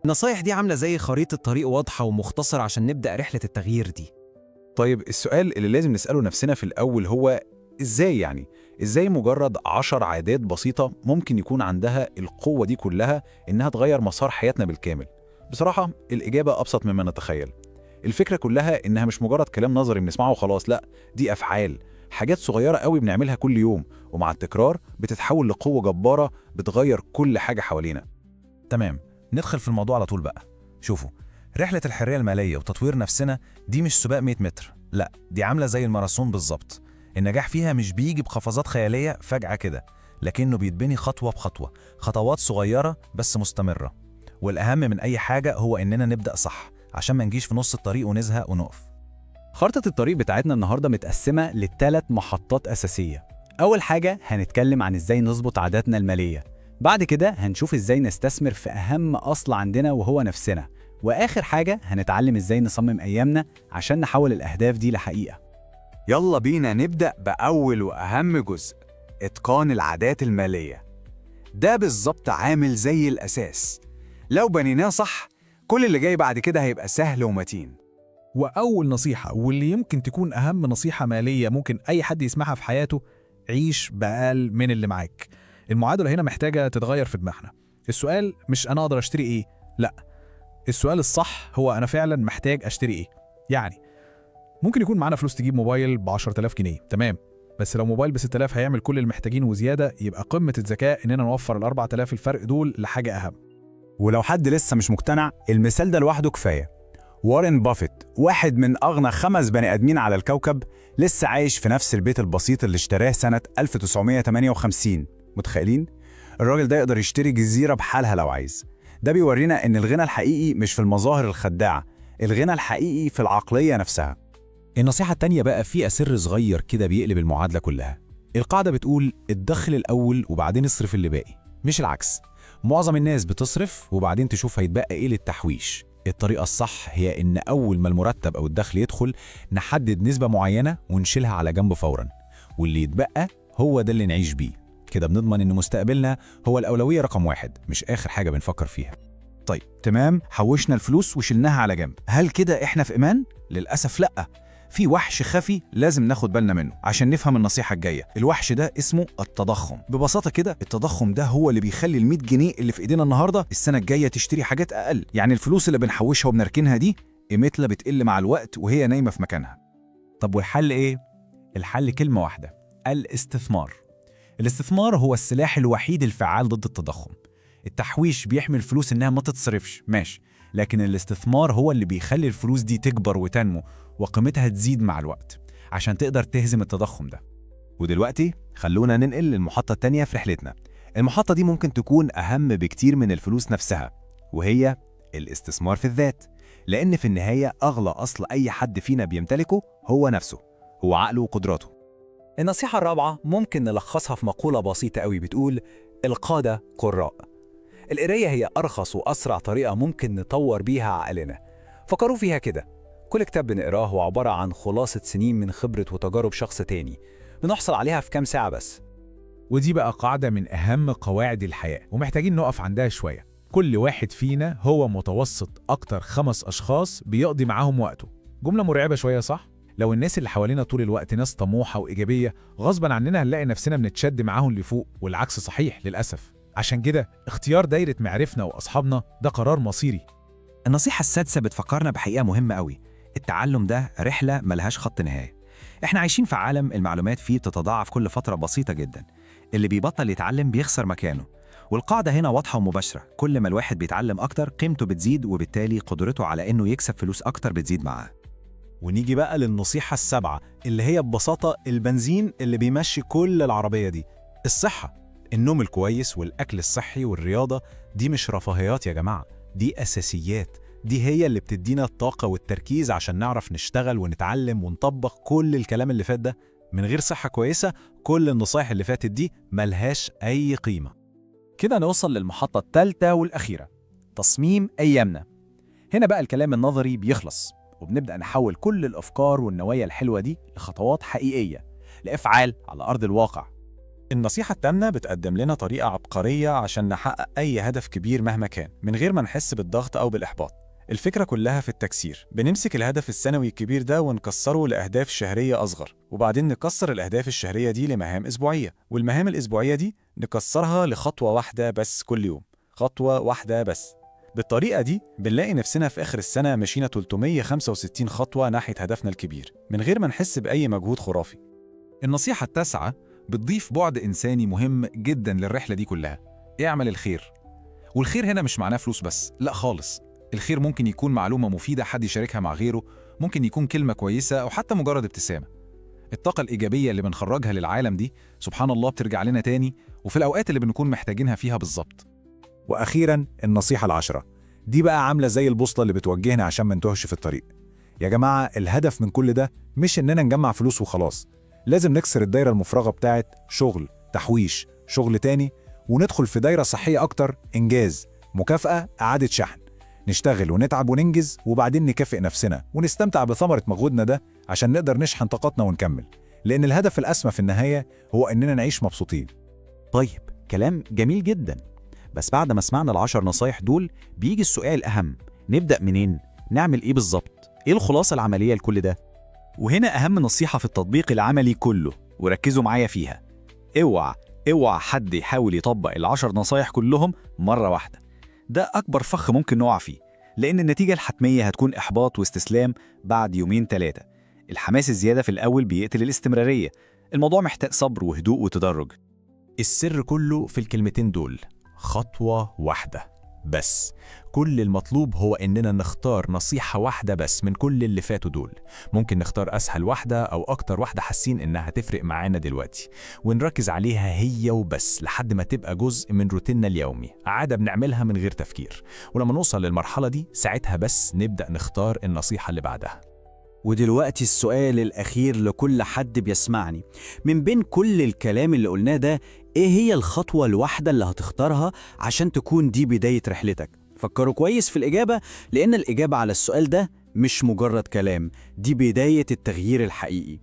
النصايح دي عاملة زي خريطة طريق واضحة ومختصرة عشان نبدأ رحلة التغيير دي. طيب السؤال اللي لازم نسأله نفسنا في الأول هو إزاي يعني؟ إزاي مجرد 10 عادات بسيطة ممكن يكون عندها القوة دي كلها إنها تغير مسار حياتنا بالكامل؟ بصراحة الإجابة أبسط مما نتخيل. الفكرة كلها إنها مش مجرد كلام نظري بنسمعه وخلاص، لأ، دي أفعال، حاجات صغيرة قوي بنعملها كل يوم، ومع التكرار بتتحول لقوة جبارة بتغير كل حاجة حوالينا. تمام، ندخل في الموضوع على طول بقى. شوفوا، رحلة الحرية المالية وتطوير نفسنا دي مش سباق 100 متر، لا دي عاملة زي الماراثون بالظبط. النجاح فيها مش بيجي بقفزات خيالية فجأة كده، لكنه بيتبني خطوة بخطوة، خطوات صغيرة بس مستمرة. والأهم من أي حاجة هو إننا نبدأ صح عشان ما نجيش في نص الطريق ونزهق ونقف. خريطة الطريق بتاعتنا النهاردة متقسمة ل3 محطات أساسية. أول حاجة هنتكلم عن إزاي نظبط عاداتنا المالية، بعد كده هنشوف إزاي نستثمر في أهم أصل عندنا وهو نفسنا، وآخر حاجة هنتعلم إزاي نصمم أيامنا عشان نحول الأهداف دي لحقيقة. يلا بينا نبدأ بأول وأهم جزء، إتقان العادات المالية. ده بالظبط عامل زي الأساس، لو بنيناه صح كل اللي جاي بعد كده هيبقى سهل ومتين. وأول نصيحة واللي يمكن تكون أهم نصيحة مالية ممكن أي حد يسمعها في حياته: عيش بأقل من اللي معاك. المعادلة هنا محتاجة تتغير في دماغنا. السؤال مش أنا أقدر أشتري إيه، لأ، السؤال الصح هو أنا فعلا محتاج أشتري إيه. يعني ممكن يكون معانا فلوس تجيب موبايل ب 10,000 جنيه، تمام، بس لو موبايل ب 6000 هيعمل كل اللي محتاجينه وزيادة، يبقى قمة الذكاء إننا نوفر ال 4000 الفرق دول لحاجة أهم. ولو حد لسه مش مقتنع، المثال ده لوحده كفاية. وارن بافيت، واحد من أغنى 5 بني آدمين على الكوكب، لسه عايش في نفس البيت البسيط اللي اشتراه سنة 1958. متخيلين؟ الراجل ده يقدر يشتري جزيرة بحالها لو عايز. ده بيورينا إن الغنى الحقيقي مش في المظاهر الخداعة، الغنى الحقيقي في العقلية نفسها. النصيحة التانية بقى فيها سر صغير كده بيقلب المعادلة كلها. القاعدة بتقول اتدخل الأول وبعدين اصرف اللي باقي، مش العكس. معظم الناس بتصرف وبعدين تشوف هيتبقى ايه للتحويش. الطريقة الصح هي إن أول ما المرتب أو الدخل يدخل نحدد نسبة معينة ونشيلها على جنب فوراً، واللي يتبقى هو ده اللي نعيش بيه. كده بنضمن إن مستقبلنا هو الأولوية رقم 1، مش آخر حاجة بنفكر فيها. طيب تمام، حوشنا الفلوس وشلناها على جنب، هل كده إحنا في إيمان؟ للأسف لأ، في وحش خفي لازم ناخد بالنا منه عشان نفهم النصيحة الجاية. الوحش ده اسمه التضخم. ببساطة كده، التضخم ده هو اللي بيخلي ال 100 جنيه اللي في ايدينا النهاردة السنة الجاية تشتري حاجات أقل. يعني الفلوس اللي بنحوشها وبنركنها دي قيمتها بتقل مع الوقت وهي نايمة في مكانها. طب والحل إيه؟ الحل كلمة واحدة: الاستثمار. الاستثمار هو السلاح الوحيد الفعال ضد التضخم. التحويش بيحمي الفلوس إنها ما تتصرفش، ماشي، لكن الاستثمار هو اللي بيخلي الفلوس دي تكبر وتنمو وقيمتها تزيد مع الوقت عشان تقدر تهزم التضخم ده. ودلوقتي خلونا ننقل للمحطة التانية في رحلتنا. المحطة دي ممكن تكون أهم بكتير من الفلوس نفسها، وهي الاستثمار في الذات. لأن في النهاية أغلى أصل أي حد فينا بيمتلكه هو نفسه، هو عقله وقدراته. النصيحة الرابعة ممكن نلخصها في مقولة بسيطة قوي بتقول: القادة قراء. القراية هي أرخص وأسرع طريقة ممكن نطور بيها عقلنا. فكروا فيها كده، كل كتاب بنقراه هو عبارة عن خلاصة سنين من خبرة وتجارب شخص تاني، بنحصل عليها في كام ساعة بس. ودي بقى قاعدة من أهم قواعد الحياة ومحتاجين نقف عندها شوية. كل واحد فينا هو متوسط أكتر 5 أشخاص بيقضي معاهم وقته. جملة مرعبة شوية، صح؟ لو الناس اللي حوالينا طول الوقت ناس طموحة وإيجابية، غصبا عننا هنلاقي نفسنا بنتشد معاهم لفوق، والعكس صحيح للأسف. عشان كده اختيار دايرة معرفنا وأصحابنا ده قرار مصيري. النصيحة السادسة بتفكرنا بحقيقة مهمة قوي: التعلم ده رحلة ملهاش خط نهاية. احنا عايشين في عالم المعلومات فيه بتتضاعف كل فترة بسيطة جدا. اللي بيبطل يتعلم بيخسر مكانه. والقاعدة هنا واضحة ومباشرة: كل ما الواحد بيتعلم أكتر قيمته بتزيد، وبالتالي قدرته على إنه يكسب فلوس أكتر بتزيد معاه. ونيجي بقى للنصيحة السابعة اللي هي ببساطة البنزين اللي بيمشي كل العربية دي: الصحة. النوم الكويس والأكل الصحي والرياضة دي مش رفاهيات يا جماعة، دي أساسيات. دي هي اللي بتدينا الطاقة والتركيز عشان نعرف نشتغل ونتعلم ونطبق كل الكلام اللي فات ده. من غير صحة كويسة كل النصايح اللي فاتت دي ملهاش أي قيمة. كده نوصل للمحطة الثالثة والأخيرة: تصميم أيامنا. هنا بقى الكلام النظري بيخلص، وبنبدأ نحول كل الأفكار والنوايا الحلوة دي لخطوات حقيقية، لأفعال على أرض الواقع. النصيحة التامنة بتقدم لنا طريقة عبقرية عشان نحقق أي هدف كبير مهما كان من غير ما نحس بالضغط أو بالإحباط. الفكرة كلها في التكسير. بنمسك الهدف السنوي الكبير ده ونكسره لأهداف شهرية أصغر، وبعدين نكسر الأهداف الشهرية دي لمهام أسبوعية، والمهام الأسبوعية دي نكسرها لخطوة واحدة بس كل يوم، خطوة واحدة بس. بالطريقة دي بنلاقي نفسنا في آخر السنة مشينا 365 خطوة ناحية هدفنا الكبير من غير ما نحس بأي مجهود خرافي. النصيحة التاسعة بتضيف بعد إنساني مهم جدا للرحلة دي كلها: اعمل الخير. والخير هنا مش معناه فلوس بس، لا خالص. الخير ممكن يكون معلومة مفيدة حد يشاركها مع غيره، ممكن يكون كلمة كويسة أو حتى مجرد ابتسامة. الطاقة الإيجابية اللي بنخرجها للعالم دي سبحان الله بترجع لنا تاني، وفي الأوقات اللي بنكون محتاجينها فيها بالظبط. وأخيراً النصيحة العشرة، دي بقى عاملة زي البوصلة اللي بتوجهنا عشان ما نتوهش في الطريق. يا جماعة، الهدف من كل ده مش إننا نجمع فلوس وخلاص، لازم نكسر الدايرة المفرغة بتاعت شغل، تحويش، شغل تاني، وندخل في دايرة صحية أكتر: إنجاز، مكافأة، إعادة شحن. نشتغل ونتعب وننجز، وبعدين نكافئ نفسنا ونستمتع بثمرة مجهودنا ده عشان نقدر نشحن طاقتنا ونكمل، لأن الهدف الأسمى في النهاية هو إننا نعيش مبسوطين. طيب، كلام جميل جدا، بس بعد ما سمعنا ال10 نصايح دول بيجي السؤال الأهم: نبدأ منين؟ نعمل إيه بالظبط؟ إيه الخلاصة العملية لكل ده؟ وهنا أهم نصيحة في التطبيق العملي كله، وركزوا معايا فيها: اوعى حد يحاول يطبق ال10 نصايح كلهم مرة واحدة. ده أكبر فخ ممكن نقع فيه، لأن النتيجة الحتمية هتكون إحباط واستسلام بعد 2-3. الحماس الزيادة في الأول بيقتل الاستمرارية. الموضوع محتاج صبر وهدوء وتدرج. السر كله في الكلمتين دول: خطوة واحدة بس. كل المطلوب هو إننا نختار نصيحة واحدة بس من كل اللي فاتوا دول. ممكن نختار أسهل واحدة أو أكتر واحدة حاسين إنها هتفرق معانا دلوقتي، ونركز عليها هي وبس لحد ما تبقى جزء من روتيننا اليومي، عادة بنعملها من غير تفكير. ولما نوصل للمرحلة دي ساعتها بس نبدأ نختار النصيحة اللي بعدها. ودلوقتي السؤال الأخير لكل حد بيسمعني: من بين كل الكلام اللي قلناه ده، إيه هي الخطوة الواحدة اللي هتختارها عشان تكون دي بداية رحلتك؟ فكروا كويس في الإجابة، لأن الإجابة على السؤال ده مش مجرد كلام، دي بداية التغيير الحقيقي.